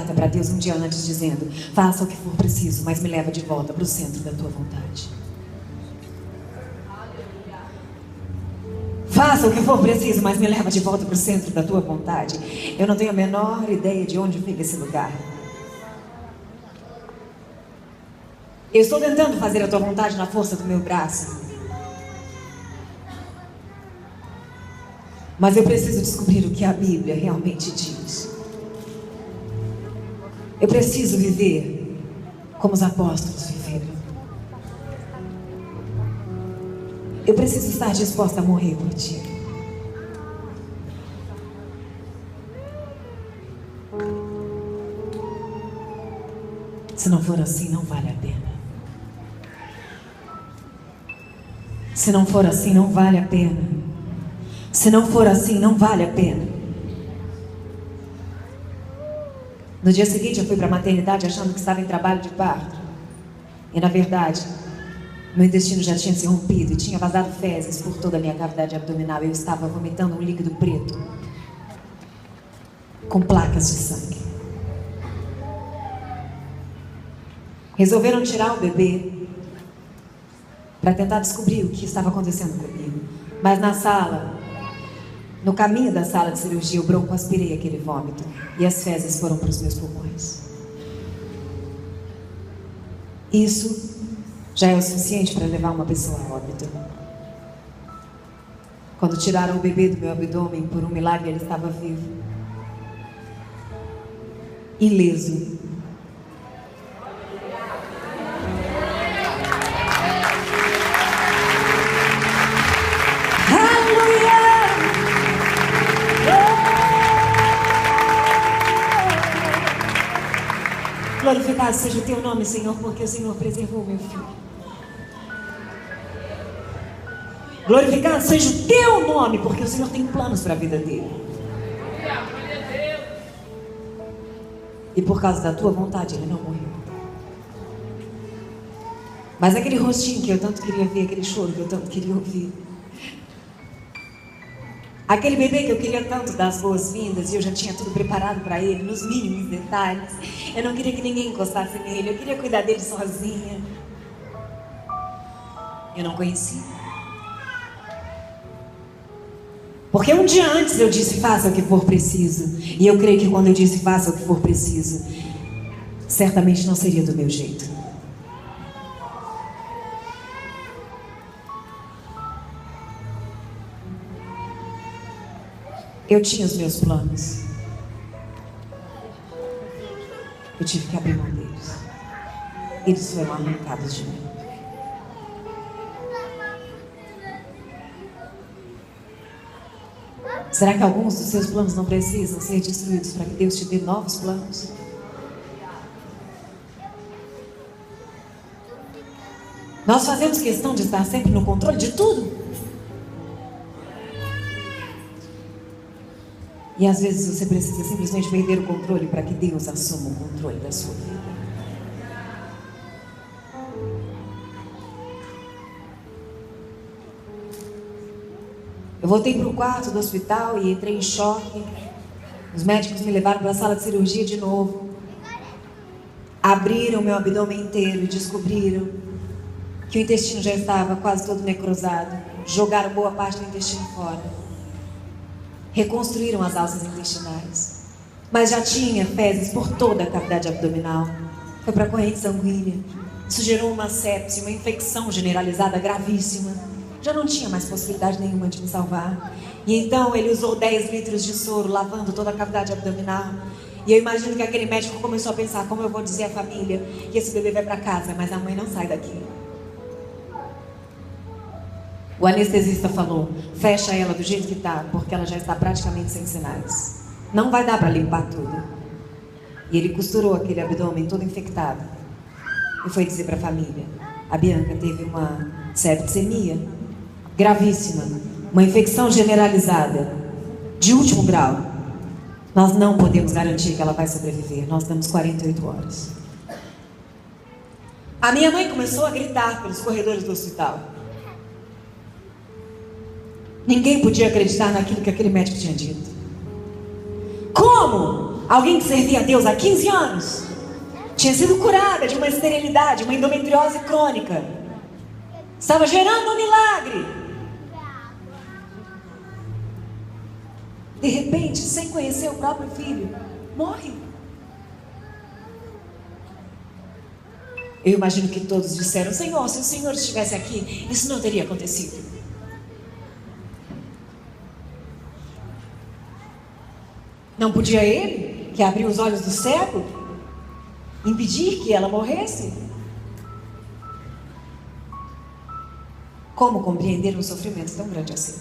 carta para Deus um dia antes dizendo: faça o que for preciso, mas me leva de volta para o centro da tua vontade. Faça o que for preciso, mas me leva de volta para o centro da tua vontade. Eu não tenho a menor ideia de onde fica esse lugar. Eu estou tentando fazer a tua vontade na força do meu braço. Mas eu preciso descobrir o que a Bíblia realmente diz. Eu preciso viver como os apóstolos viveram. Eu preciso estar disposta a morrer por ti. Se não for assim, não vale a pena. Se não for assim, não vale a pena. Se não for assim, não vale a pena. No dia seguinte, eu fui para a maternidade achando que estava em trabalho de parto. E, na verdade, meu intestino já tinha se rompido e tinha vazado fezes por toda a minha cavidade abdominal. Eu estava vomitando um líquido preto com placas de sangue. Resolveram tirar o bebê para tentar descobrir o que estava acontecendo comigo. Mas na sala, no caminho da sala de cirurgia, eu broncoaspirei aquele vômito e as fezes foram para os meus pulmões. Isso já é o suficiente para levar uma pessoa a óbito. Quando tiraram o bebê do meu abdômen, por um milagre ele estava vivo, ileso. Glorificado seja o teu nome, Senhor, porque o Senhor preservou meu filho. Glorificado seja o teu nome, porque o Senhor tem planos para a vida dele. E por causa da tua vontade, ele não morreu. Mas aquele rostinho que eu tanto queria ver, aquele choro que eu tanto queria ouvir, aquele bebê que eu queria tanto dar as boas-vindas, e eu já tinha tudo preparado para ele, nos mínimos detalhes. Eu não queria que ninguém encostasse nele, eu queria cuidar dele sozinha. Eu não conhecia. Porque um dia antes eu disse: faça o que for preciso. E eu creio que quando eu disse faça o que for preciso, certamente não seria do meu jeito. Eu tinha os meus planos. Eu tive que abrir mão deles. Eles foram arrancados de mim. Será que alguns dos seus planos não precisam ser destruídos para que Deus te dê novos planos? Nós fazemos questão de estar sempre no controle de tudo. E às vezes você precisa simplesmente perder o controle para que Deus assuma o controle da sua vida. Eu voltei para o quarto do hospital e entrei em choque. Os médicos me levaram para a sala de cirurgia de novo. Abriram meu abdômen inteiro e descobriram que o intestino já estava quase todo necrosado. Jogaram boa parte do intestino fora. Reconstruíram as alças intestinais. Mas já tinha fezes por toda a cavidade abdominal. Foi para a corrente sanguínea. Isso gerou uma sepse, uma infecção generalizada gravíssima. Já não tinha mais possibilidade nenhuma de me salvar. E então ele usou 10 litros de soro, lavando toda a cavidade abdominal. E eu imagino que aquele médico começou a pensar: como eu vou dizer à família que esse bebê vai para casa, mas a mãe não sai daqui? O anestesista falou: fecha ela do jeito que está, porque ela já está praticamente sem sinais. Não vai dar para limpar tudo. E ele costurou aquele abdômen todo infectado. E foi dizer para a família: a Bianca teve uma septicemia gravíssima, uma infecção generalizada, de último grau. Nós não podemos garantir que ela vai sobreviver. Nós damos 48 horas. A minha mãe começou a gritar pelos corredores do hospital. Ninguém podia acreditar naquilo que aquele médico tinha dito. Como? Alguém que servia a Deus há 15 anos tinha sido curada de uma esterilidade, uma endometriose crônica. Estava gerando um milagre. De repente, sem conhecer o próprio filho, morre. Eu imagino que todos disseram: Senhor, se o Senhor estivesse aqui, isso não teria acontecido. Não podia ele, que abriu os olhos do cego, impedir que ela morresse? Como compreender um sofrimento tão grande assim?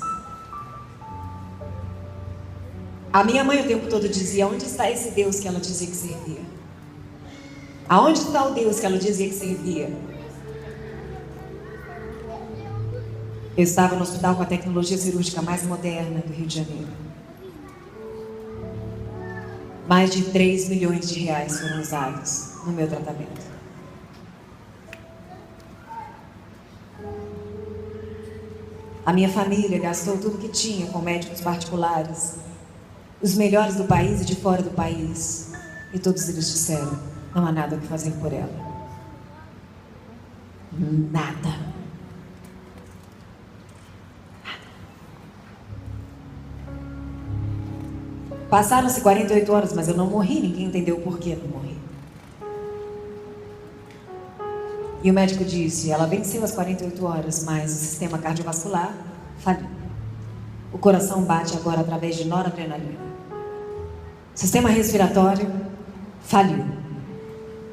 A minha mãe o tempo todo dizia: onde está esse Deus que ela dizia que servia? Aonde está o Deus que ela dizia que servia? Eu estava no hospital com a tecnologia cirúrgica mais moderna do Rio de Janeiro. Mais de 3 milhões de reais foram usados no meu tratamento. A minha família gastou tudo que tinha com médicos particulares, os melhores do país e de fora do país. E todos eles disseram: não há nada o que fazer por ela. Nada. Passaram-se 48 horas, mas eu não morri. Ninguém entendeu o porquê eu não morri. E o médico disse: ela venceu as 48 horas, mas o sistema cardiovascular faliu. O coração bate agora através de noradrenalina. O sistema respiratório faliu.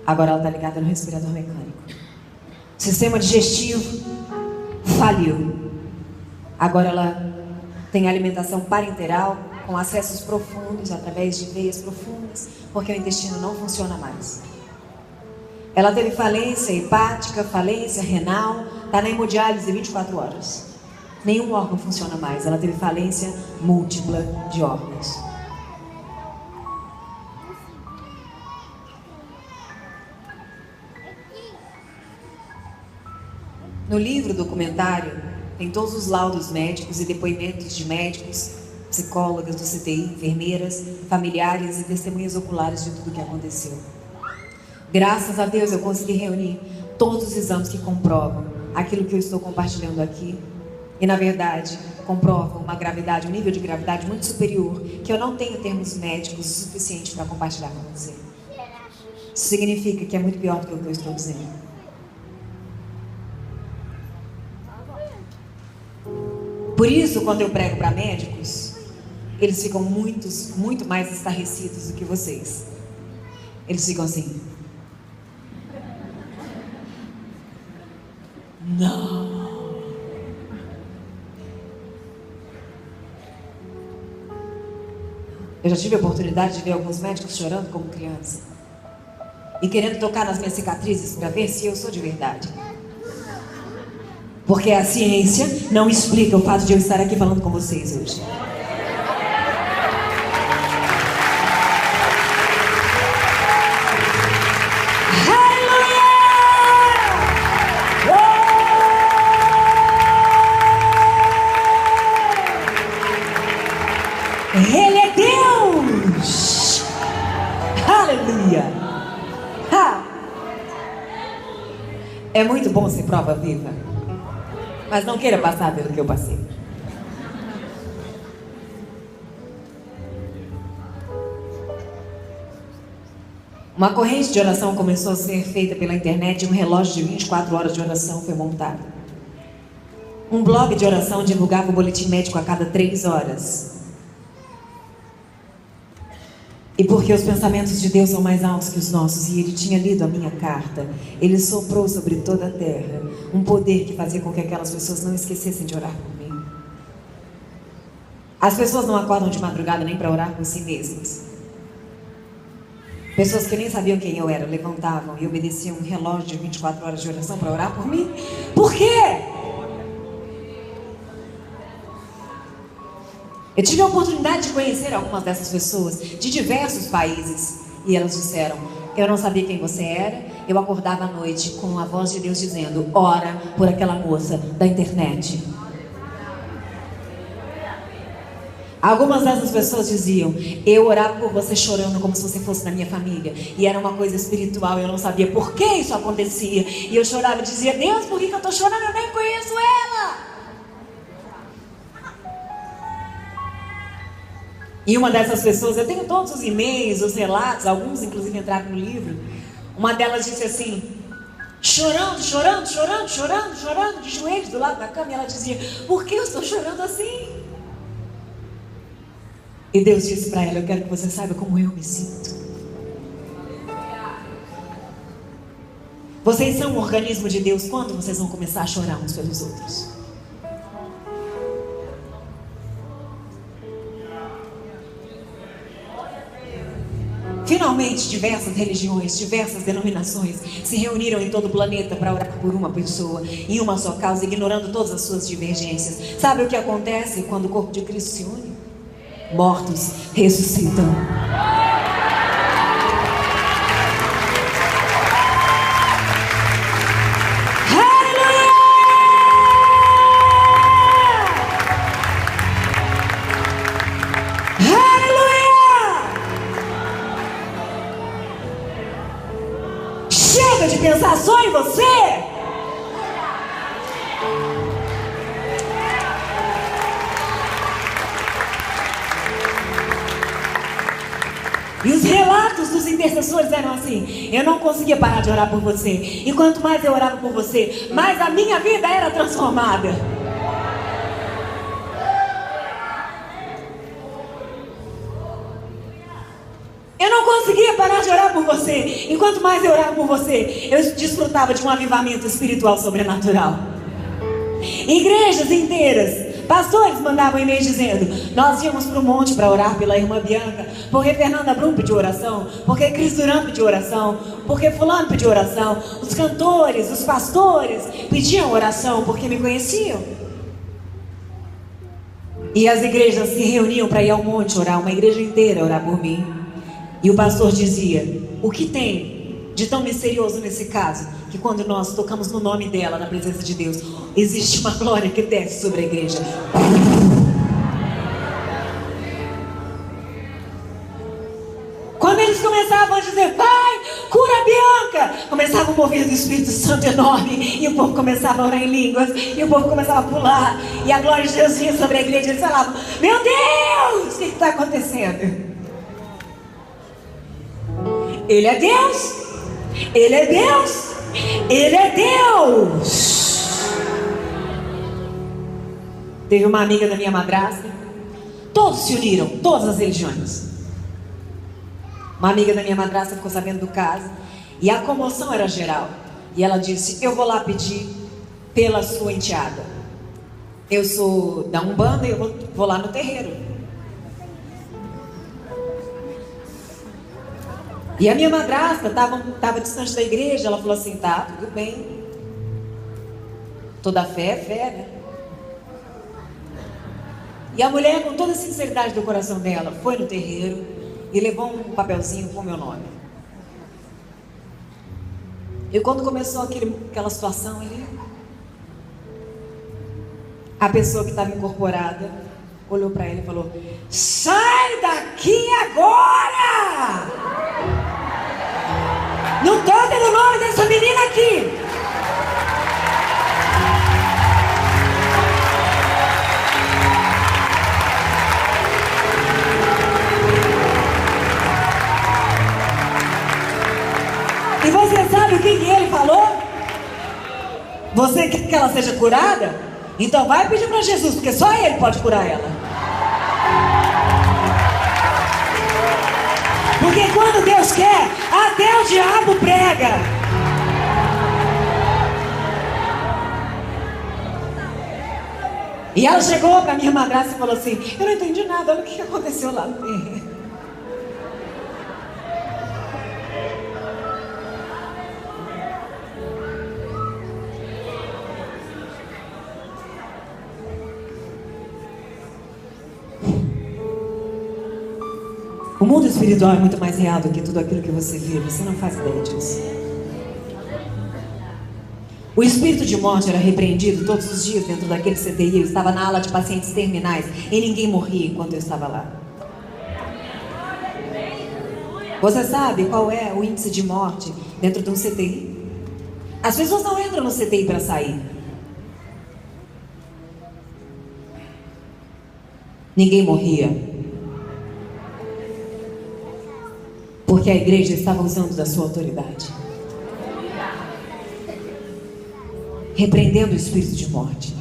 Agora ela está ligada no respirador mecânico. O sistema digestivo faliu. Agora ela tem alimentação parenteral com acessos profundos, através de veias profundas, porque o intestino não funciona mais. Ela teve falência hepática, falência renal, está na hemodiálise 24 horas. Nenhum órgão funciona mais. Ela teve falência múltipla de órgãos. No livro documentário tem todos os laudos médicos e depoimentos de médicos, psicólogas do CTI, enfermeiras, familiares e testemunhas oculares de tudo o que aconteceu. Graças a Deus eu consegui reunir todos os exames que comprovam aquilo que eu estou compartilhando aqui. E na verdade, comprovam uma gravidade, um nível de gravidade muito superior, que eu não tenho termos médicos o suficiente para compartilhar com você. Isso significa que é muito pior do que o que eu estou dizendo. Por isso, quando eu prego para médicos, eles ficam muito mais estarrecidos do que vocês. Eles ficam assim: não. Eu já tive a oportunidade de ver alguns médicos chorando como criança e querendo tocar nas minhas cicatrizes para ver se eu sou de verdade. Porque a ciência não explica o fato de eu estar aqui falando com vocês hoje. Ele é Deus! Aleluia! Ha! É muito bom ser prova viva, mas não queira passar pelo que eu passei. Uma corrente de oração começou a ser feita pela internet e um relógio de 24 horas de oração foi montado. Um blog de oração divulgava o boletim médico a cada 3 horas. E porque os pensamentos de Deus são mais altos que os nossos, e ele tinha lido a minha carta, ele soprou sobre toda a terra um poder que fazia com que aquelas pessoas não esquecessem de orar por mim. As pessoas não acordam de madrugada nem para orar por si mesmas. Pessoas que nem sabiam quem eu era levantavam e obedeciam um relógio de 24 horas de oração para orar por mim. Por quê? Eu tive a oportunidade de conhecer algumas dessas pessoas de diversos países. E elas disseram: eu não sabia quem você era. Eu acordava à noite com a voz de Deus dizendo: ora por aquela moça da internet. Algumas dessas pessoas diziam: eu orava por você chorando como se você fosse da minha família. E era uma coisa espiritual, eu não sabia por que isso acontecia. E eu chorava e dizia: Deus, por que eu estou chorando? Eu nem conheço ela. E uma dessas pessoas, eu tenho todos os e-mails, os relatos, alguns inclusive entraram no livro. Uma delas disse assim, chorando, de joelhos do lado da cama. E ela dizia: por que eu estou chorando assim? E Deus disse para ela: eu quero que você saiba como eu me sinto. Vocês são um organismo de Deus quando vocês vão começar a chorar uns pelos outros. Finalmente, diversas religiões, diversas denominações se reuniram em todo o planeta para orar por uma pessoa, em uma só causa, ignorando todas as suas divergências. Sabe o que acontece quando o corpo de Cristo se une? Mortos ressuscitam. De pensar só em você. E os relatos dos intercessores eram assim: eu não conseguia parar de orar por você. E quanto mais eu orava por você, mais a minha vida era transformada. Eu não conseguia parar de orar por você. Enquanto mais eu orava por você, eu desfrutava de um avivamento espiritual sobrenatural. Igrejas inteiras, pastores mandavam e-mails dizendo: nós íamos para o monte para orar pela irmã Bianca, porque Fernanda Brum pediu oração, porque Cris Duran pediu oração, porque fulano pediu oração. Os cantores, os pastores pediam oração porque me conheciam. E as igrejas se reuniam para ir ao monte orar, uma igreja inteira orar por mim. E o pastor dizia: o que tem de tão misterioso nesse caso, que quando nós tocamos no nome dela, na presença de Deus, existe uma glória que desce sobre a igreja. Quando eles começavam a dizer: Pai, cura a Bianca, começava um mover do Espírito Santo enorme, e o povo começava a orar em línguas, e o povo começava a pular, e a glória de Deus vinha sobre a igreja. Eles falavam: meu Deus, o que está acontecendo? Ele é Deus, Ele é Deus, Ele é Deus. Teve uma amiga da minha madrasta, todos se uniram, todas as religiões. Uma amiga da minha madrasta ficou sabendo do caso, e a comoção era geral. E ela disse: eu vou lá pedir pela sua enteada. Eu sou da Umbanda e eu vou lá no terreiro. E a minha madrasta estava distante da igreja. Ela falou assim: tá, tudo bem. Toda fé é fé, né? E a mulher, com toda a sinceridade do coração dela, foi no terreiro e levou um papelzinho com o meu nome. E quando começou aquela situação ali, a pessoa que estava incorporada olhou para ele e falou: sai daqui agora! Não toque no nome dessa menina aqui. E você sabe o que ele falou? Você quer que ela seja curada? Então vai pedir para Jesus, porque só Ele pode curar ela. Porque quando Deus quer, até o diabo prega. E ela chegou para minha madrasta e falou assim: eu não entendi nada, olha o que aconteceu lá no terreno. O mundo espiritual é muito mais real do que tudo aquilo que você vê. Você não faz ideia disso. O espírito de morte era repreendido todos os dias dentro daquele CTI. Eu estava na ala de pacientes terminais e ninguém morria enquanto eu estava lá. Você sabe qual é o índice de morte dentro de um CTI? As pessoas não entram no CTI para sair. Ninguém morria. Porque a igreja estava usando da sua autoridade, repreendendo o espírito de morte.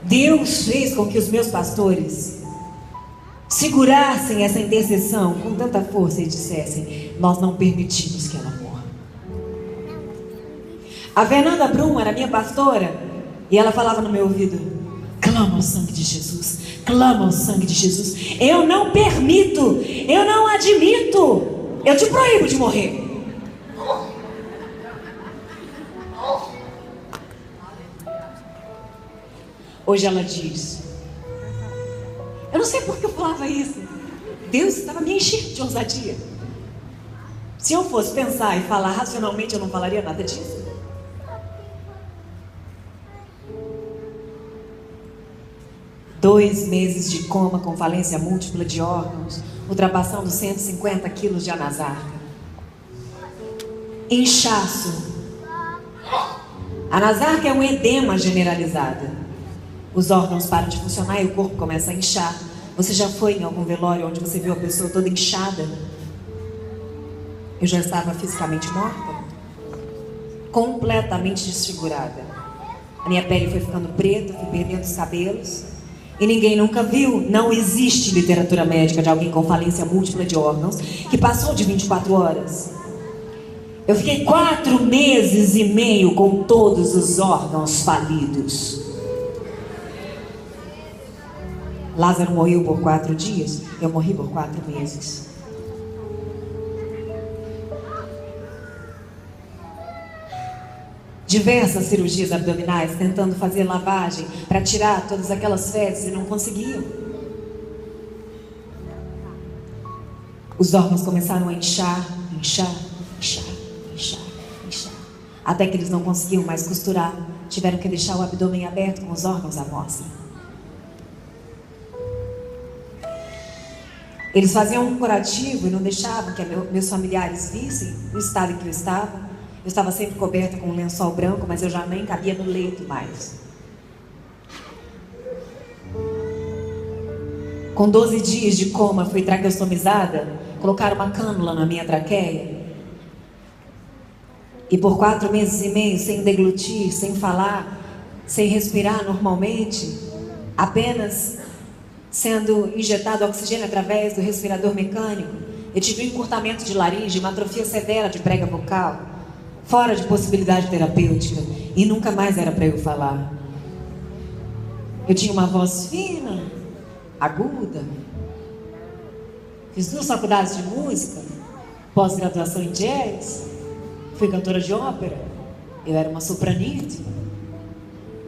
Deus fez com que os meus pastores segurassem essa intercessão com tanta força e dissessem: nós não permitimos que ela morra. A Fernanda Brum era minha pastora e ela falava no meu ouvido: clama o sangue de Jesus, clama o sangue de Jesus. Eu não permito, eu não admito, eu te proíbo de morrer. Hoje ela diz: eu não sei por que eu falava isso. Deus estava me enchendo de ousadia. Se eu fosse pensar e falar racionalmente, eu não falaria nada disso. Dois meses de coma com falência múltipla de órgãos, ultrapassando 150 quilos de anasarca. Inchaço. A anasarca é um edema generalizado. Os órgãos param de funcionar e o corpo começa a inchar. Você já foi em algum velório onde você viu a pessoa toda inchada? Eu já estava fisicamente morta, completamente desfigurada. A minha pele foi ficando preta, fui perdendo os cabelos. E ninguém nunca viu. Não existe literatura médica de alguém com falência múltipla de órgãos que passou de 24 horas. Eu fiquei 4 meses e meio com todos os órgãos falidos. Lázaro morreu por 4 dias, eu morri por 4 meses. Diversas cirurgias abdominais, tentando fazer lavagem para tirar todas aquelas fezes e não conseguiam. Os órgãos começaram a inchar, até que eles não conseguiam mais costurar. Tiveram que deixar o abdômen aberto com os órgãos à mostra. Eles faziam um curativo e não deixavam que meus familiares vissem o estado em que eu estava. Eu estava sempre coberta com um lençol branco, mas eu já nem cabia no leito mais. Com 12 dias de coma, fui traqueostomizada, colocaram uma cânula na minha traqueia. E por 4 meses e meio, sem deglutir, sem falar, sem respirar normalmente, apenas sendo injetado oxigênio através do respirador mecânico, eu tive um encurtamento de laringe, uma atrofia severa de prega vocal, fora de possibilidade terapêutica, e nunca mais era para eu falar. Eu tinha uma voz fina, aguda, fiz 2 faculdades de música, pós-graduação em jazz, fui cantora de ópera, eu era uma sopranite,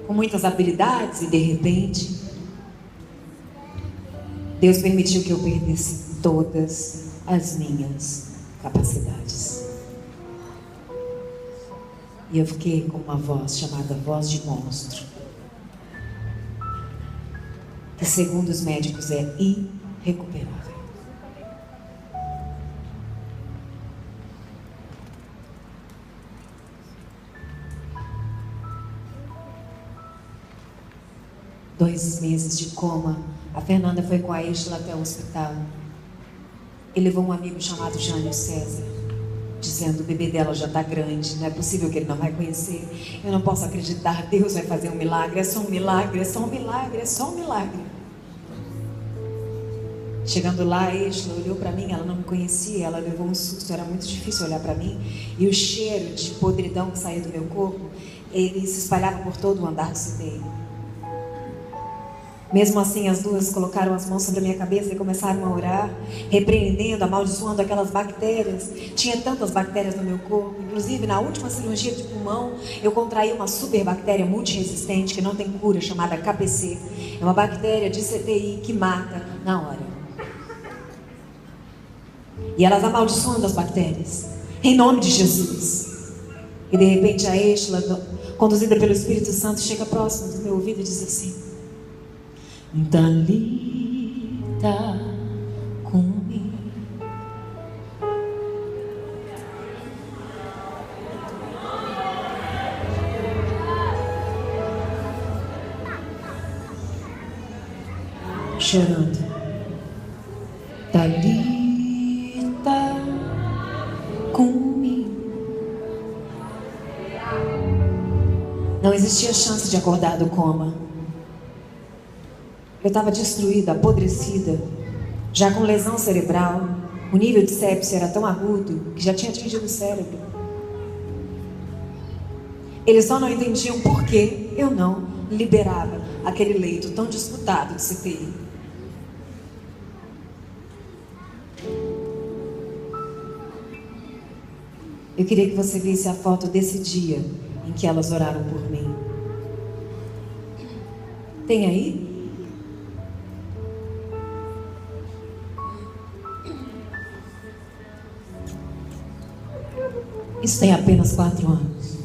com muitas habilidades, e de repente Deus permitiu que eu perdesse todas as minhas capacidades. E eu fiquei com uma voz chamada voz de monstro, que segundo os médicos é irrecuperável. Dois meses de coma. A Fernanda foi com a Isla até o hospital e levou um amigo chamado Jânio César, dizendo: o bebê dela já está grande, não é possível que ele não vai conhecer. Eu não posso acreditar, Deus vai fazer um milagre, é só um milagre, é só um milagre, é só um milagre. Chegando lá, a Isla olhou para mim, ela não me conhecia, ela levou um susto, era muito difícil olhar para mim. E o cheiro de podridão que saía do meu corpo, ele se espalhava por todo o andar do CTI. Mesmo assim, as duas colocaram as mãos sobre a minha cabeça e começaram a orar, repreendendo, amaldiçoando aquelas bactérias. Tinha tantas bactérias no meu corpo. Inclusive, na última cirurgia de pulmão, eu contraí uma superbactéria multiresistente que não tem cura, chamada KPC. É uma bactéria de CTI que mata na hora. E elas amaldiçoando as bactérias, em nome de Jesus. E de repente a Êxola, conduzida pelo Espírito Santo, chega próximo do meu ouvido e diz assim: Talita cumi. Chorando. Talita cumi. Não existia chance de acordar do coma. Eu estava destruída, apodrecida, já com lesão cerebral. O nível de sepse era tão agudo que já tinha atingido o cérebro. Eles só não entendiam por que eu não liberava aquele leito tão disputado de CTI. Eu queria que você visse a foto desse dia em que elas oraram por mim. Tem aí? Isso tem apenas 4 anos.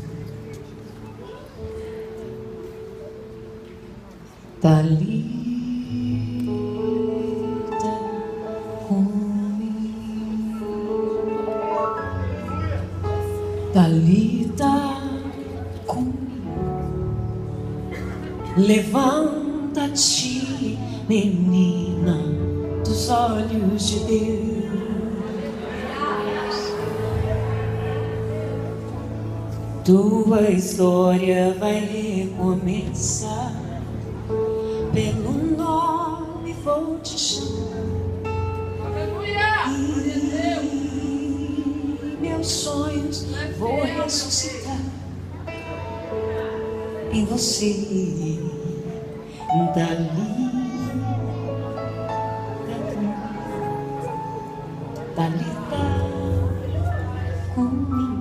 Talita cumi. Talita cumi. Levanta-te, menina dos olhos de Deus. Tua história vai recomeçar. Pelo nome vou te chamar. E meus sonhos vou ressuscitar em você. Talita cumi.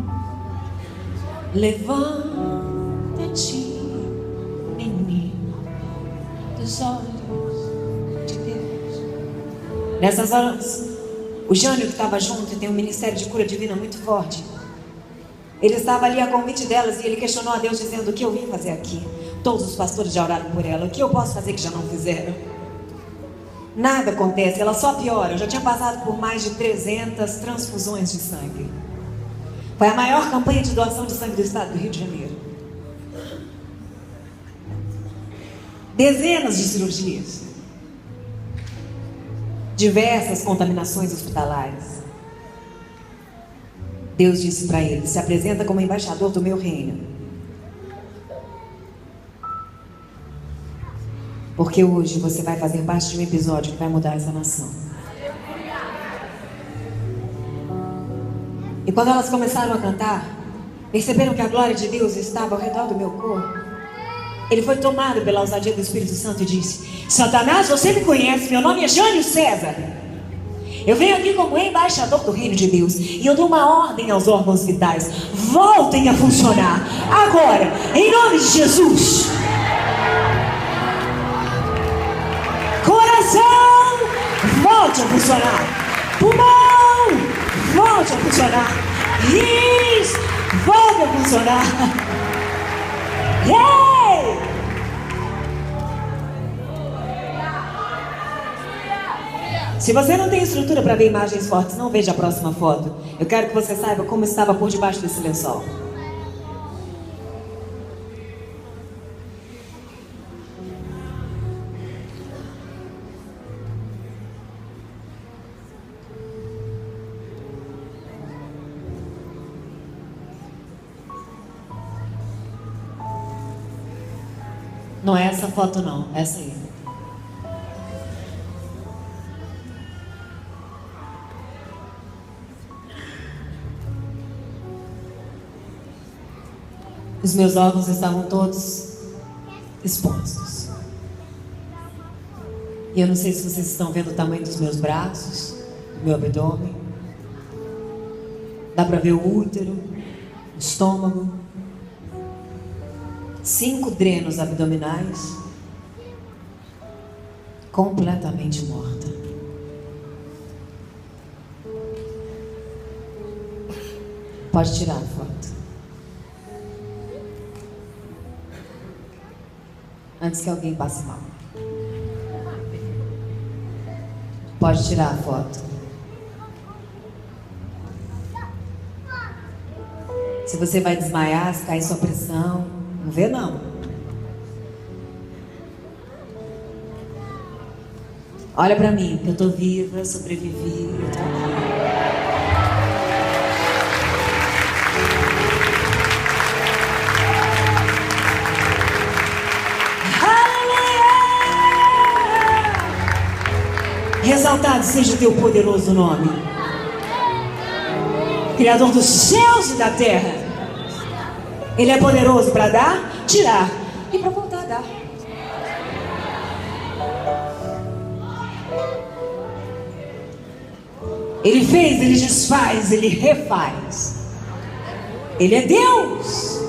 Levanta-te, menino dos olhos de Deus. Nessas horas, o Jânio, que estava junto e tem um ministério de cura divina muito forte, ele estava ali a convite delas e ele questionou a Deus dizendo: o que eu vim fazer aqui? Todos os pastores já oraram por ela, o que eu posso fazer que já não fizeram? Nada acontece, ela só piora. Eu já tinha passado por mais de 300 transfusões de sangue. Foi a maior campanha de doação de sangue do estado do Rio de Janeiro. Dezenas de cirurgias. Diversas contaminações hospitalares. Deus disse para ele: se apresenta como embaixador do meu reino. Porque hoje você vai fazer parte de um episódio que vai mudar essa nação. E quando elas começaram a cantar, perceberam que a glória de Deus estava ao redor do meu corpo. Ele foi tomado pela ousadia do Espírito Santo e disse: Satanás, você me conhece, meu nome é Jânio César. Eu venho aqui como embaixador do reino de Deus e eu dou uma ordem aos órgãos vitais: voltem a funcionar agora, em nome de Jesus. Coração, volte a funcionar. Pulmão, volte a funcionar. Rins, volte a funcionar. Hey! Se você não tem estrutura para ver imagens fortes, não veja a próxima foto. Eu quero que você saiba como estava por debaixo desse lençol. Não é essa foto não, essa aí. Os meus órgãos estavam todos expostos. E eu não sei se vocês estão vendo o tamanho dos meus braços, do meu abdômen. Dá pra ver o útero, o estômago. 5 drenos abdominais, completamente morta. Pode tirar a foto. antes que alguém passe mal. Pode tirar a foto. Se você vai desmaiar, se cair sua pressão, não vê não. Olha pra mim, que eu tô viva, sobrevivi, eu tô aqui. Exaltado seja o teu poderoso nome, Criador dos céus e da terra. Ele é poderoso para dar, tirar e para voltar a dar. Ele fez, ele desfaz, ele refaz. Ele é Deus.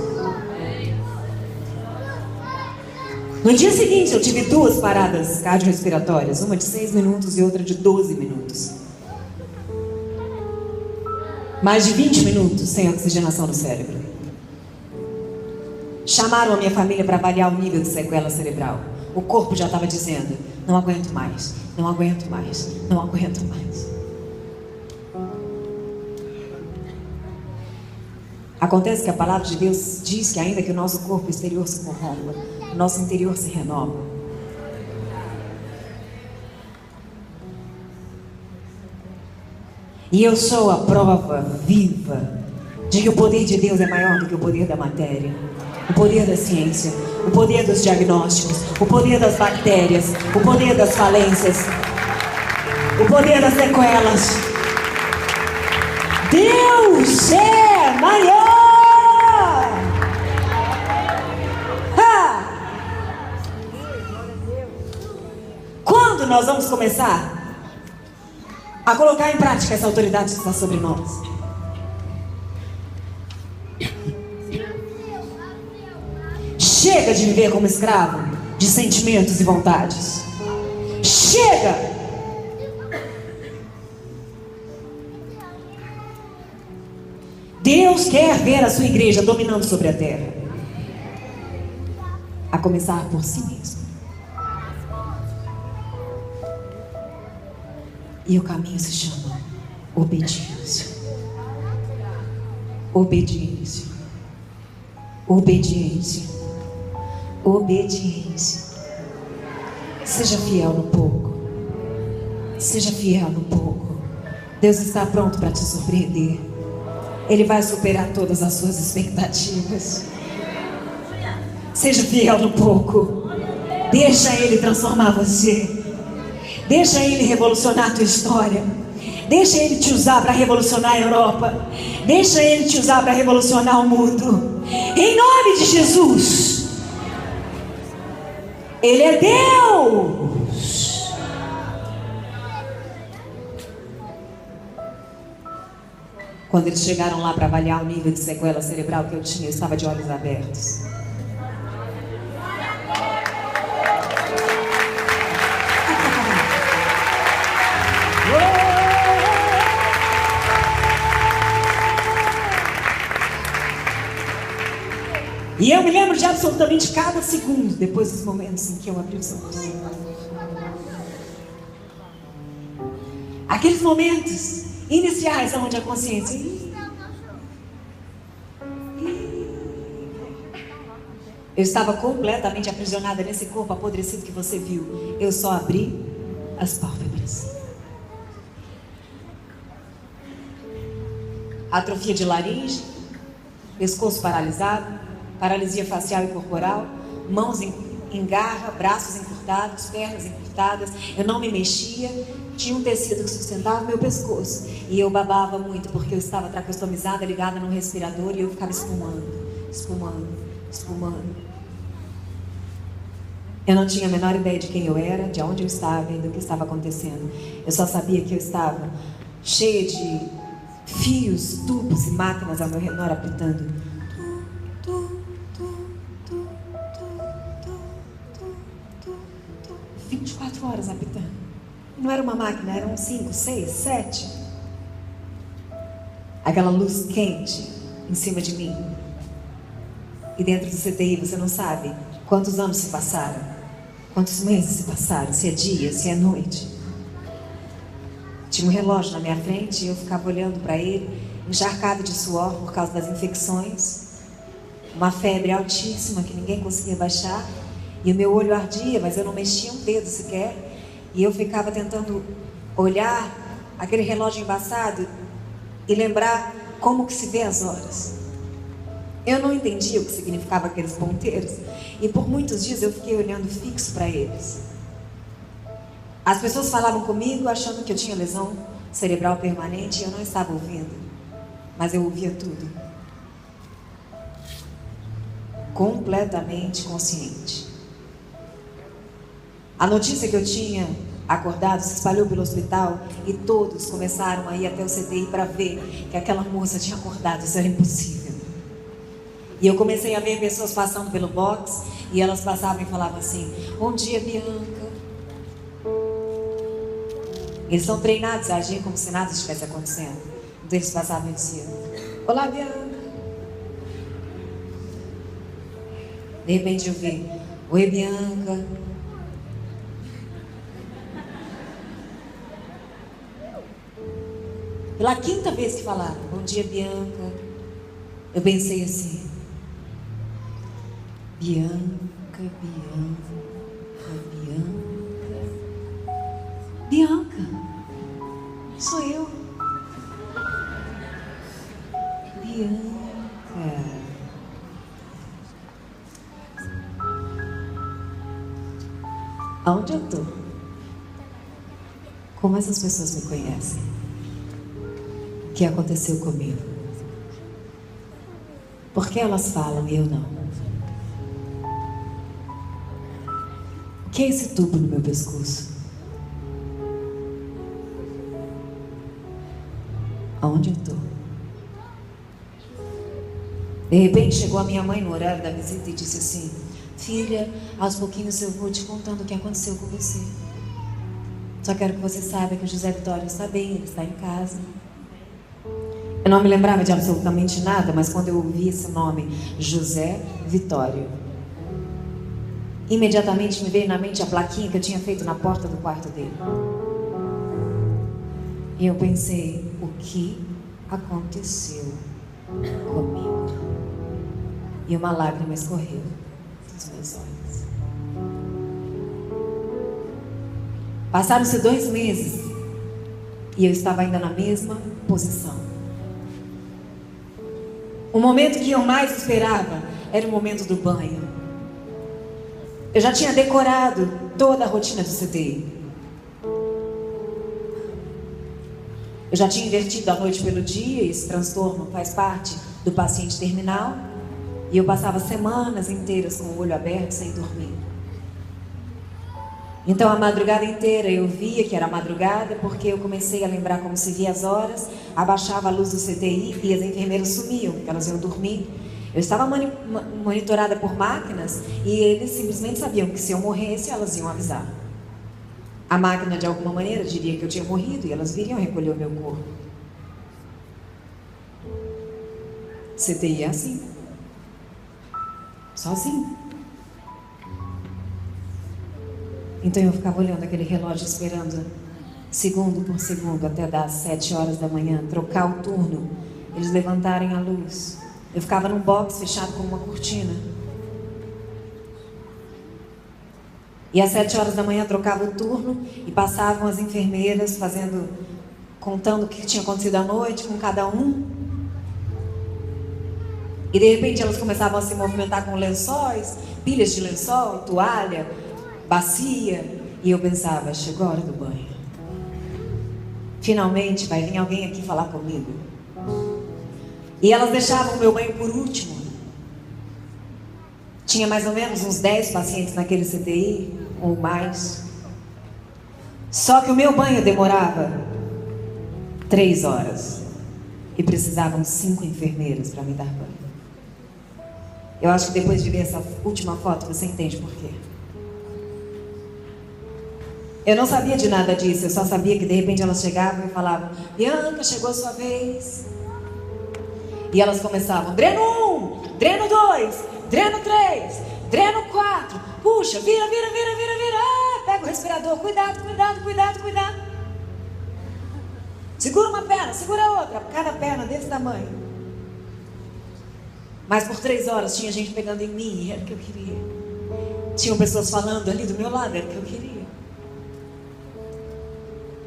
No dia seguinte eu tive 2 paradas cardiorrespiratórias, uma de 6 minutos e outra de 12 minutos. Mais de 20 minutos sem oxigenação no cérebro. Chamaram a minha família para avaliar o nível de sequela cerebral. O corpo já estava dizendo: não aguento mais, não aguento mais, não aguento mais. Acontece que a palavra de Deus diz que ainda que o nosso corpo exterior se corrompa, o nosso interior se renova. E eu sou a prova viva de que o poder de Deus é maior do que o poder da matéria, o poder da ciência, o poder dos diagnósticos, o poder das bactérias, o poder das falências, o poder das sequelas. Deus é maior! Quando nós vamos começar a colocar em prática essa autoridade que está sobre nós? Chega de viver como escravo de sentimentos e vontades. Chega! Deus quer ver a sua igreja dominando sobre a terra. A começar por si mesmo. E o caminho se chama obediência. Obediência. Obediência. Obediência. Seja fiel no pouco. Seja fiel no pouco. Deus está pronto para te surpreender. Ele vai superar todas as suas expectativas. Seja fiel no pouco. Deixa Ele transformar você. Deixa Ele revolucionar a tua história. Deixa Ele te usar para revolucionar a Europa. Deixa Ele te usar para revolucionar o mundo. Em nome de Jesus. Ele é Deus. Quando eles chegaram lá para avaliar o nível de sequela cerebral que eu tinha, eu estava de olhos abertos. E eu me lembro de absolutamente cada segundo depois dos momentos em que eu abri os olhos. Aqueles momentos iniciais onde a consciência... Eu estava completamente aprisionada nesse corpo apodrecido que você viu. Eu só abri as pálpebras. Atrofia de laringe, pescoço paralisado, paralisia facial e corporal, mãos em garra, braços encurtados, pernas encurtadas. Eu não me mexia, tinha um tecido que sustentava meu pescoço. E eu babava muito porque eu estava tracostomizada, ligada no respirador, e eu ficava espumando, espumando, espumando. Eu não tinha a menor ideia de quem eu era, de onde eu estava e do que estava acontecendo. Eu só sabia que eu estava cheia de fios, tubos e máquinas ao meu redor apitando. 24 horas apitando. Não era uma máquina, eram 5, 6, 7. Aquela luz quente em cima de mim. E dentro do CTI você não sabe quantos anos se passaram. Quantos meses se passaram, se é dia, se é noite. Tinha um relógio na minha frente e eu ficava olhando para ele, encharcado de suor por causa das infecções. Uma febre altíssima que ninguém conseguia baixar. E o meu olho ardia, mas eu não mexia um dedo sequer. E eu ficava tentando olhar aquele relógio embaçado e lembrar como que se vê as horas. Eu não entendia o que significava aqueles ponteiros. E por muitos dias eu fiquei olhando fixo para eles. As pessoas falavam comigo achando que eu tinha lesão cerebral permanente e eu não estava ouvindo. Mas eu ouvia tudo. Completamente consciente. A notícia que eu tinha acordado se espalhou pelo hospital e todos começaram a ir até o CTI para ver que aquela moça tinha acordado. Isso era impossível. E eu comecei a ver pessoas passando pelo box e elas passavam e falavam assim: bom dia, Bianca. Eles são treinados a agir como se nada estivesse acontecendo. Então eles passavam e diziam: olá, Bianca. De repente eu vi: oi, Bianca. Pela quinta vez que falaram: bom dia, Bianca. Eu pensei assim: Bianca, Bianca, sou eu. Bianca. Aonde eu tô? Como essas pessoas me conhecem? O que aconteceu comigo? Por que elas falam e eu não? O que é esse tubo no meu pescoço? Aonde eu tô? De repente chegou a minha mãe no horário da visita e disse assim: filha, aos pouquinhos eu vou te contando o que aconteceu com você. Só quero que você saiba que o José Vitório está bem, ele está em casa. Eu não me lembrava de absolutamente nada, mas quando eu ouvi esse nome, José Vitório, imediatamente me veio na mente a plaquinha que eu tinha feito na porta do quarto dele. E eu pensei: o que aconteceu comigo? E uma lágrima escorreu dos meus olhos. Passaram-se 2 meses e eu estava ainda na mesma posição. O momento que eu mais esperava era o momento do banho. Eu já tinha decorado toda a rotina do CTI. Eu já tinha invertido a noite pelo dia, e esse transtorno faz parte do paciente terminal. E eu passava semanas inteiras com o olho aberto, sem dormir. Então a madrugada inteira eu via que era madrugada, porque eu comecei a lembrar como se via as horas, abaixava a luz do CTI e as enfermeiras sumiam, porque elas iam dormir. Eu estava monitorada por máquinas e eles simplesmente sabiam que se eu morresse, elas iam avisar. A máquina, de alguma maneira, diria que eu tinha morrido e elas viriam recolher o meu corpo. CTI é assim. Sozinho. Então eu ficava olhando aquele relógio, esperando segundo por segundo até das 7 horas da manhã, trocar o turno, eles levantarem a luz. Eu ficava num box fechado com uma cortina. E às 7 horas da manhã trocava o turno e passavam as enfermeiras contando o que tinha acontecido à noite com cada um. E de repente elas começavam a se movimentar com lençóis, pilhas de lençol, toalha, bacia. E eu pensava: chegou a hora do banho. Finalmente vai vir alguém aqui falar comigo. E elas deixavam o meu banho por último. Tinha mais ou menos uns 10 pacientes naquele CTI, ou mais. Só que o meu banho demorava 3 horas. E precisavam 5 enfermeiras para me dar banho. Eu acho que depois de ver essa última foto, você entende por quê. Eu não sabia de nada disso, eu só sabia que de repente elas chegavam e falavam: Bianca, chegou a sua vez. E elas começavam: dreno 1, dreno 2, dreno 3, dreno 4, Puxa, vira. Ah, pega o respirador, cuidado. Segura uma perna, segura a outra. Cada perna desse tamanho. Mas por 3 horas tinha gente pegando em mim, era o que eu queria. Tinham pessoas falando ali do meu lado, era o que eu queria.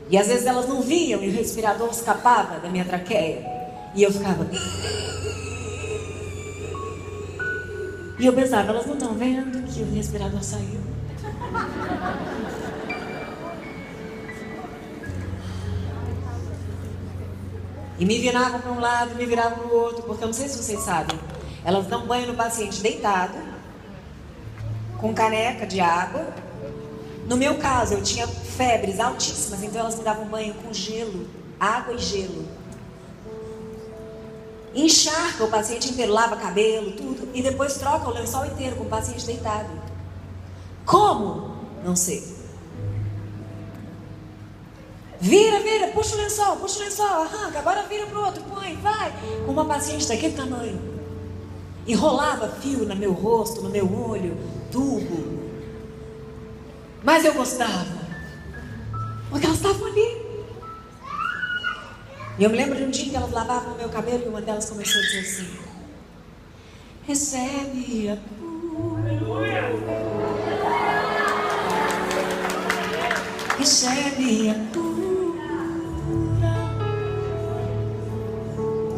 E às vezes elas não viam e o respirador escapava da minha traqueia. E eu ficava... E eu pensava, elas não estão vendo que o respirador saiu. E me viravam para um lado, me viravam para o outro, porque eu não sei se vocês sabem, elas dão banho no paciente deitado, com caneca de água. No meu caso, eu tinha febres altíssimas, então elas me davam banho com gelo, água e gelo. Encharca o paciente inteiro, lava cabelo, tudo, e depois troca o lençol inteiro com o paciente deitado. Como? Não sei. Vira, puxa o lençol, arranca, agora vira pro outro, põe, vai. Com uma paciente daquele tamanho. Enrolava fio no meu rosto, no meu olho, tubo. Mas eu gostava, porque elas estavam ali. E eu me lembro de um dia que elas lavavam o meu cabelo e uma delas começou a dizer assim: recebe a cura, recebe a cura.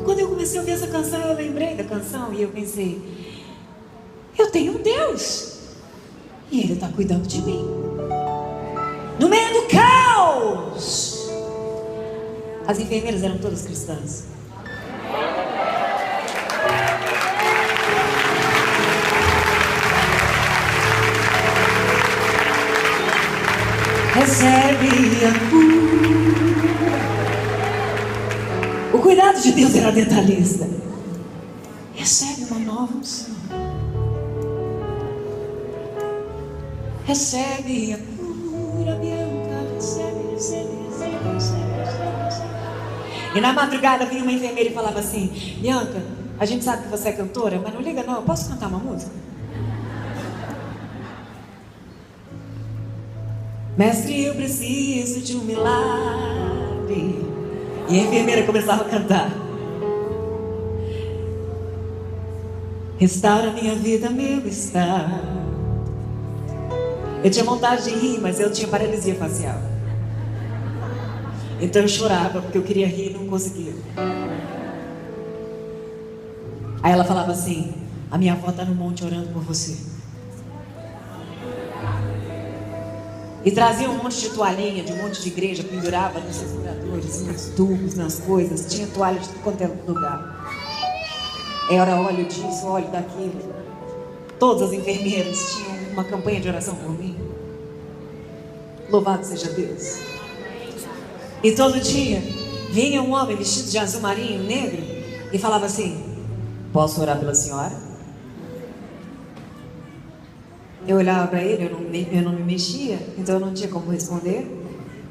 Quando eu comecei a ouvir essa canção, eu lembrei da canção e eu pensei: eu tenho um Deus e Ele está cuidando de mim. No meio do caos. As enfermeiras eram todas cristãs. Recebe a cura. O cuidado de Deus era detalhista. Recebe uma nova unção. Recebe a cura, Bianca. Recebe. E na madrugada vinha uma enfermeira e falava assim: Bianca, a gente sabe que você é cantora, mas não liga não, eu posso cantar uma música? Mestre, eu preciso de um milagre. E a enfermeira começava a cantar: restaura minha vida, meu estado. Eu tinha vontade de rir, mas eu tinha paralisia facial. Então eu chorava porque eu queria rir e não conseguia. Aí ela falava assim: a minha avó está no monte orando por você. E trazia um monte de toalhinha de um monte de igreja, pendurava nos respiradores, nos tubos, nas coisas. Tinha toalha de tudo quanto é lugar. Era óleo disso, óleo daquilo. Todas as enfermeiras tinham uma campanha de oração por mim. Louvado seja Deus. E todo dia vinha um homem vestido de azul marinho, negro, e falava assim: posso orar pela senhora? Eu olhava para ele, eu não me mexia, então eu não tinha como responder.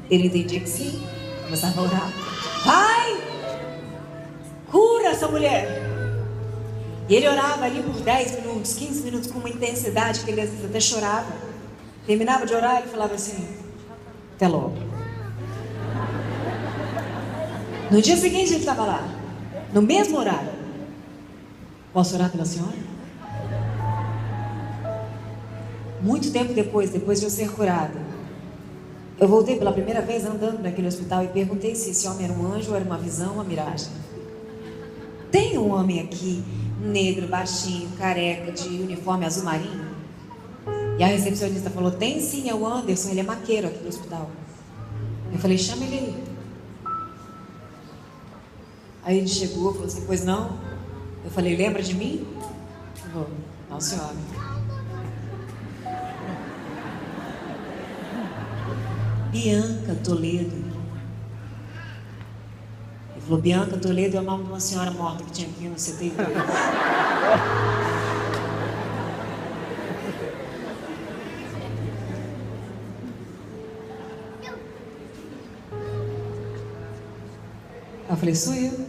Ele entendia que sim, começava a orar: Pai, cura essa mulher. E ele orava ali por 10 minutos, 15 minutos, com uma intensidade que ele às vezes até chorava. Terminava de orar e ele falava assim: até logo. No dia seguinte ele estava lá, no mesmo horário: posso orar pela senhora? Muito tempo depois de eu ser curada, eu voltei pela primeira vez andando naquele hospital e perguntei se esse homem era um anjo ou era uma visão, uma miragem. Tem um homem aqui, negro, baixinho, careca, de uniforme azul marinho? E a recepcionista falou: tem sim, é o Anderson, ele é maqueiro aqui no hospital. Eu falei: chama ele aí. Aí ele chegou e falou assim: pois não? Eu falei: lembra de mim? Ele falou: não, senhora. Bianca Toledo. Ele falou: Bianca Toledo é o nome de uma senhora morta que tinha aqui no CT. Eu falei: sou eu. Ele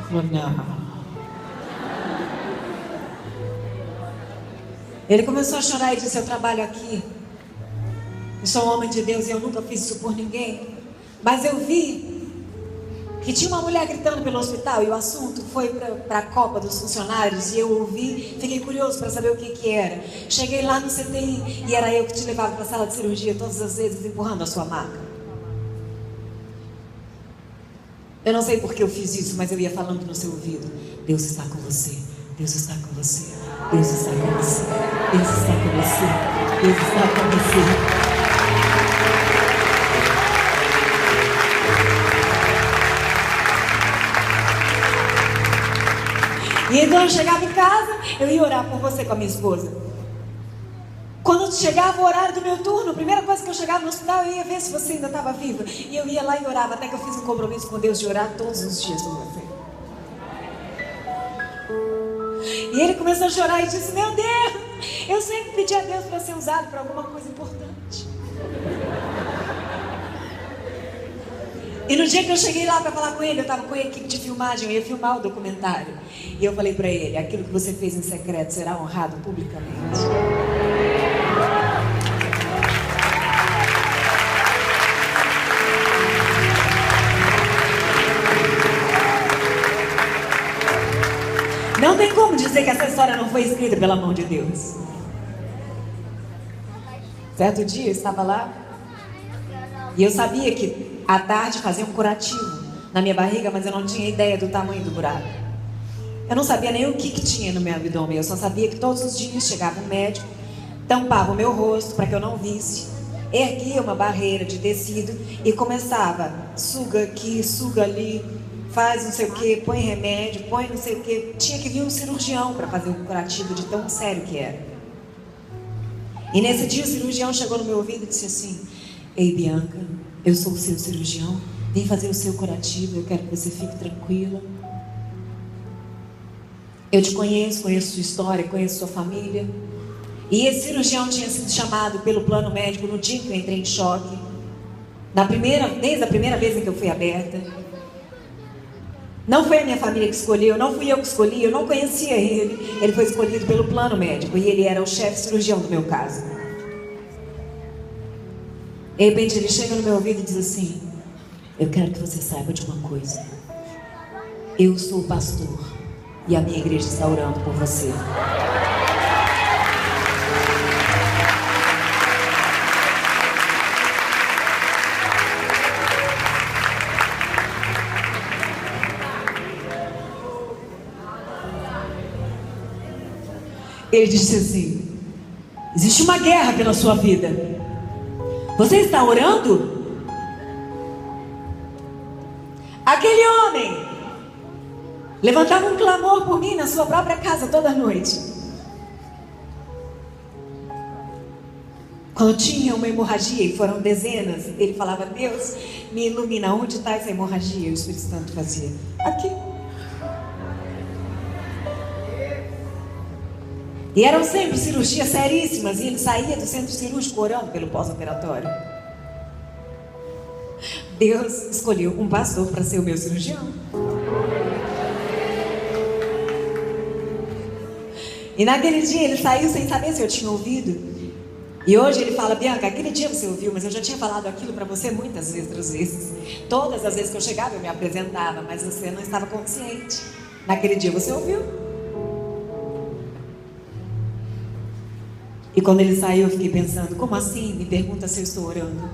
falou: não. Ele começou a chorar e disse: eu trabalho aqui, eu sou um homem de Deus e eu nunca fiz isso por ninguém, mas eu vi que tinha uma mulher gritando pelo hospital e o assunto foi para a Copa dos funcionários, e eu ouvi, fiquei curioso para saber o que era. Cheguei lá no CTI e era eu que te levava para a sala de cirurgia todas as vezes, empurrando a sua maca. Eu não sei por que eu fiz isso, mas eu ia falando no seu ouvido: Deus está com você, Deus está com você, Deus está com você, Deus está com você, Deus está com você. E então eu chegava em casa, eu ia orar por você com a minha esposa. Quando chegava o horário do meu turno, a primeira coisa que eu chegava no hospital, eu ia ver se você ainda estava viva. E eu ia lá e orava, até que eu fiz um compromisso com Deus de orar todos os dias por você. E ele começou a chorar e disse: meu Deus, eu sempre pedi a Deus para ser usado para alguma coisa importante. E no dia que eu cheguei lá para falar com ele, eu estava com a equipe de filmagem, eu ia filmar o documentário. E eu falei para ele: aquilo que você fez em secreto será honrado publicamente. Não tem como dizer que essa história não foi escrita pela mão de Deus. Certo dia eu estava lá e eu sabia que à tarde fazia um curativo na minha barriga, mas eu não tinha ideia do tamanho do buraco. Eu não sabia nem o que tinha no meu abdômen. Eu só sabia que todos os dias chegava um médico, tampava o meu rosto para que eu não visse, erguia uma barreira de tecido e começava: suga aqui, suga ali, faz não sei o que, põe remédio, põe não sei o que. Tinha que vir um cirurgião para fazer um curativo de tão sério que era. E nesse dia o cirurgião chegou no meu ouvido e disse assim: ei, Bianca, eu sou o seu cirurgião, vim fazer o seu curativo, eu quero que você fique tranquila. Eu te conheço, conheço sua história, conheço sua família. E esse cirurgião tinha sido chamado pelo plano médico no dia que eu entrei em choque. Desde a primeira vez em que eu fui aberta. Não foi a minha família que escolheu, não fui eu que escolhi, eu não conhecia ele. Ele foi escolhido pelo plano médico e ele era o chefe cirurgião do meu caso. De repente ele chega no meu ouvido e diz assim: eu quero que você saiba de uma coisa. Eu sou o pastor e a minha igreja está orando por você. Ele disse assim: existe uma guerra pela sua vida. Você está orando? Aquele homem levantava um clamor por mim na sua própria casa toda noite. Quando tinha uma hemorragia, e foram dezenas, ele falava: Deus, me ilumina, onde está essa hemorragia? E o Espírito Santo fazia: aqui. E eram sempre cirurgias seríssimas, e ele saía do centro cirúrgico orando pelo pós-operatório. Deus escolheu um pastor para ser o meu cirurgião. E naquele dia ele saiu sem saber se eu tinha ouvido. E hoje ele fala: Bianca, aquele dia você ouviu, mas eu já tinha falado aquilo para você muitas outras vezes. Todas as vezes que eu chegava eu me apresentava, mas você não estava consciente. Naquele dia você ouviu. E quando ele saiu eu fiquei pensando: como assim? Me pergunta se eu estou orando.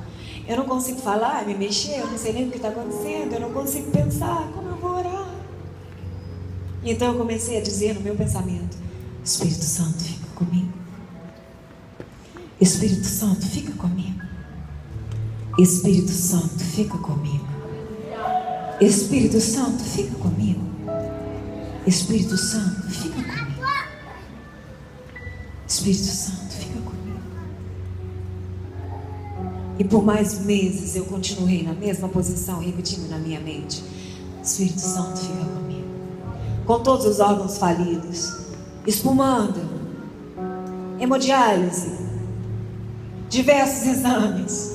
Eu não consigo falar, me mexer, eu não sei nem o que está acontecendo, eu não consigo pensar, como eu vou orar? E então eu comecei a dizer no meu pensamento: Espírito Santo, fica comigo. Espírito Santo, fica comigo. Espírito Santo, fica comigo. Espírito Santo, fica comigo. Espírito Santo, fica comigo. Espírito Santo, fica comigo. E por mais meses eu continuei na mesma posição, repetindo na minha mente: Espírito Santo, fica comigo. Com todos os órgãos falidos, espumando, hemodiálise, diversos exames,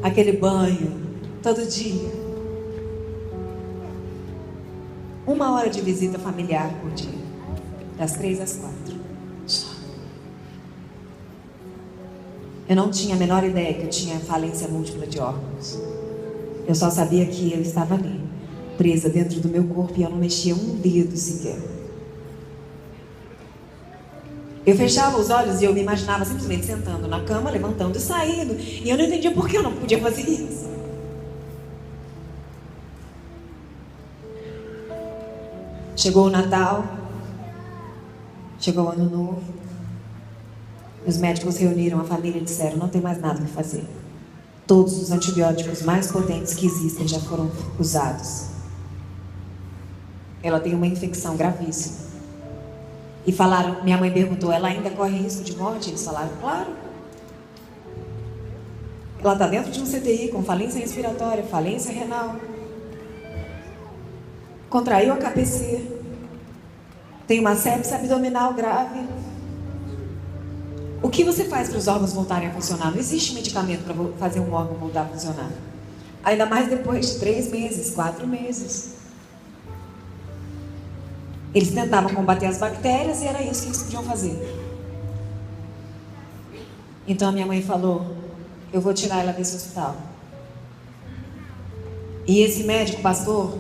aquele banho, todo dia. 1 hora de visita familiar por dia, das 3 às 4. Eu não tinha a menor ideia que eu tinha falência múltipla de órgãos. Eu só sabia que eu estava ali, presa dentro do meu corpo, e eu não mexia um dedo sequer. Eu fechava os olhos e eu me imaginava simplesmente sentando na cama, levantando e saindo. E eu não entendia por que eu não podia fazer isso. Chegou o Natal, chegou o Ano Novo. Os médicos reuniram a família e disseram: não tem mais nada o que fazer. Todos os antibióticos mais potentes que existem já foram usados. Ela tem uma infecção gravíssima. E falaram, minha mãe perguntou, ela ainda corre risco de morte? Eles falaram, claro. Ela está dentro de um CTI com falência respiratória, falência renal. Contraiu a KPC. Tem uma sepse abdominal grave. O que você faz para os órgãos voltarem a funcionar? Não existe medicamento para fazer um órgão voltar a funcionar. Ainda mais depois de 3 meses, 4 meses. Eles tentavam combater as bactérias e era isso que eles podiam fazer. Então a minha mãe falou, eu vou tirar ela desse hospital. E esse médico, pastor,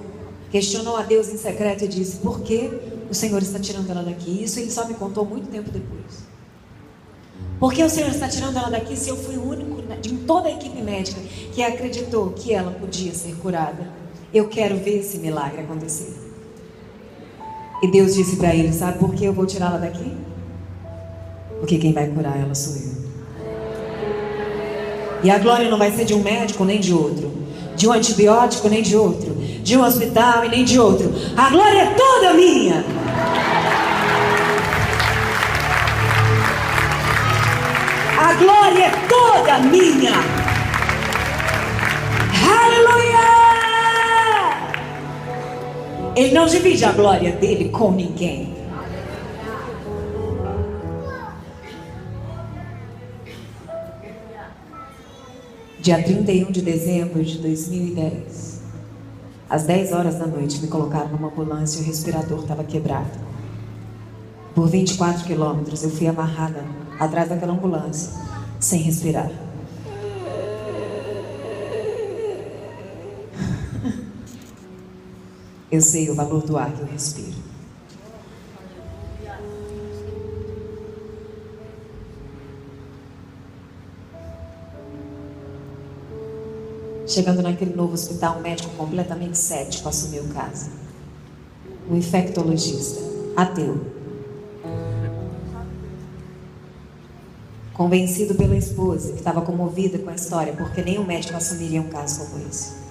questionou a Deus em secreto e disse, por que o Senhor está tirando ela daqui? Isso ele só me contou muito tempo depois. Por que o Senhor está tirando ela daqui se eu fui o único de toda a equipe médica que acreditou que ela podia ser curada? Eu quero ver esse milagre acontecer. E Deus disse para ele, sabe por que eu vou tirá-la daqui? Porque quem vai curar ela sou eu. E a glória não vai ser de um médico nem de outro, de um antibiótico nem de outro, de um hospital e nem de outro. A glória é toda minha. A glória é toda minha. Aleluia! Ele não divide a glória dele com ninguém. Dia 31 de dezembro de 2010, às 10 horas da noite, me colocaram numa ambulância e o respirador estava quebrado. Por 24 quilômetros eu fui amarrada atrás daquela ambulância, sem respirar. Eu sei o valor do ar que eu respiro. Chegando naquele novo hospital, um médico completamente cético assumiu o caso. Um infectologista, ateu. Convencido pela esposa, que estava comovida com a história, porque nenhum médico assumiria um caso como esse.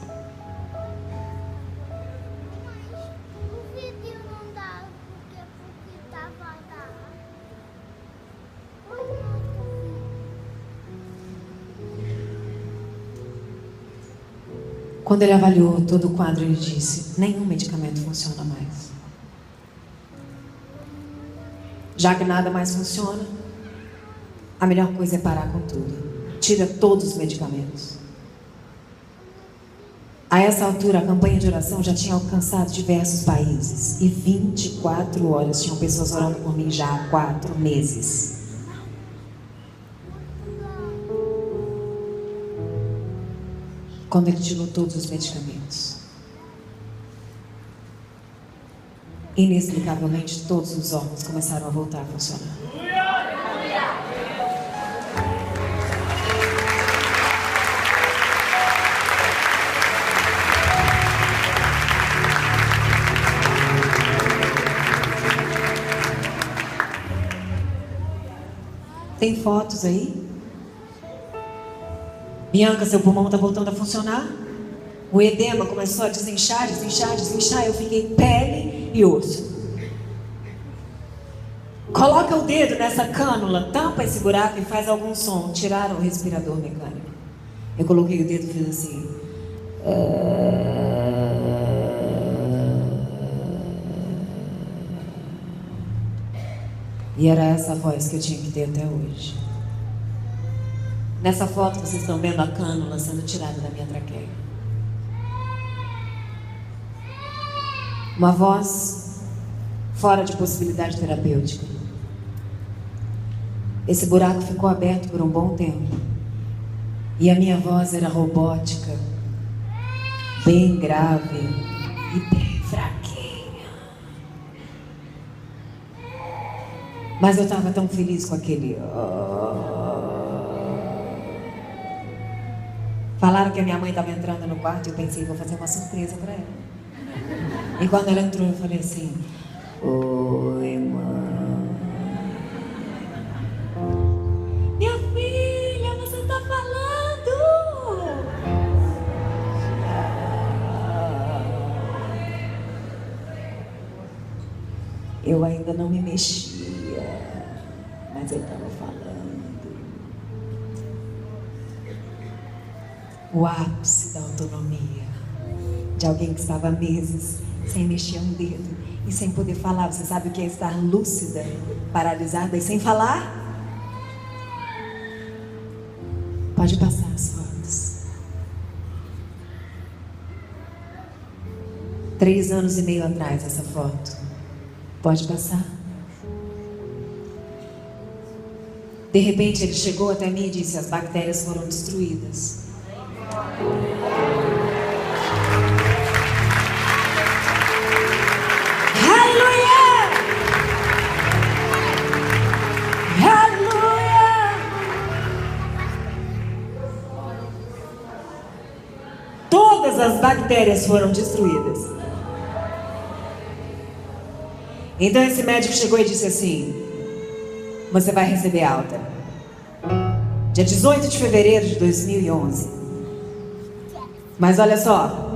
Quando ele avaliou todo o quadro, ele disse, nenhum medicamento funciona mais. Já que nada mais funciona, a melhor coisa é parar com tudo. Tira todos os medicamentos. A essa altura, a campanha de oração já tinha alcançado diversos países. E 24 horas tinham pessoas orando por mim já há 4 meses. Quando ele tirou todos os medicamentos, inexplicavelmente todos os órgãos começaram a voltar a funcionar. Tem fotos aí? Bianca, seu pulmão está voltando a funcionar. O edema começou a desinchar. Eu fiquei pele e osso. Coloca o dedo nessa cânula, tampa esse buraco e faz algum som. Tiraram o respirador mecânico. Eu coloquei o dedo e fiz assim. E era essa voz que eu tinha que ter até hoje. Nessa foto vocês estão vendo a cânula sendo tirada da minha traqueia. Uma voz fora de possibilidade terapêutica. Esse buraco ficou aberto por um bom tempo. E a minha voz era robótica, bem grave e bem fraquinha. Mas eu estava tão feliz com aquele... Falaram que a minha mãe estava entrando no quarto e eu pensei, vou fazer uma surpresa para ela. E quando ela entrou, eu falei assim: oi, mãe. Minha filha, você está falando? Eu ainda não me mexia, mas eu estava falando. O ápice da autonomia de alguém que estava há meses sem mexer um dedo e sem poder falar. Você sabe o que é estar lúcida, paralisada e sem falar? Pode passar as fotos. 3 anos e meio atrás essa foto. Pode passar. De repente ele chegou até mim e disse: as bactérias foram destruídas. Todas as bactérias foram destruídas. Então esse médico chegou e disse assim: você vai receber alta dia 18 de fevereiro de 2011. Mas olha só,